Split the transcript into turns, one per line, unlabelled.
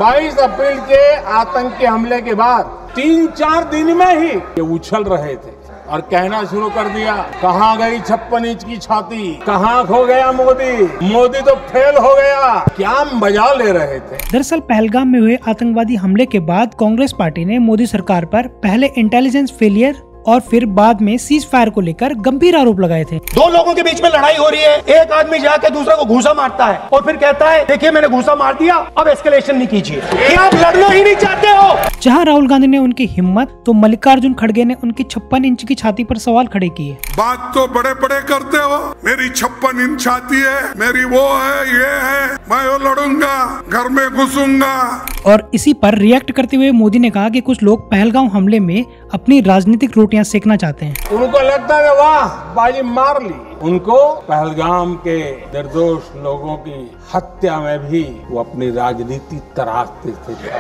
22 अप्रैल के आतंकी हमले के बाद 3-4 दिन में ही ये उछल रहे थे और कहना शुरू कर दिया, कहाँ गई 56 इंच की छाती, कहाँ खो गया मोदी, मोदी तो फेल हो गया, क्या मजा ले रहे थे।
दरअसल पहलगाम में हुए आतंकवादी हमले के बाद कांग्रेस पार्टी ने मोदी सरकार पर पहले इंटेलिजेंस फेलियर और फिर बाद में सीज फायर को लेकर गंभीर आरोप लगाए थे।
दो लोगों के बीच में लड़ाई हो रही है, एक आदमी जाके दूसरे को घूसा मारता है और फिर कहता है देखिए मैंने घूसा मार दिया, अब एस्केलेशन नहीं कीजिए। क्या आप लड़ना ही नहीं चाहते हो?
जहां राहुल गांधी ने उनकी हिम्मत तो मल्लिकार्जुन खड़गे ने उनकी 56 इंच की छाती पर सवाल खड़े किए।
बात तो बड़े बड़े करते हो, मेरी 56 इंच छाती है, मेरी वो है, ये है, मैं वो लड़ूंगा, घर में घुसूंगा।
और इसी पर रिएक्ट करते हुए मोदी ने कहा कि कुछ लोग पहलगाम हमले में अपनी राजनीतिक रोटियां सेकना चाहते हैं।
उनको लगता है वाह बाजी मार ली, उनको पहलगाम के निर्दोष लोगों की हत्या में भी वो अपनी राजनीति तराशते थे।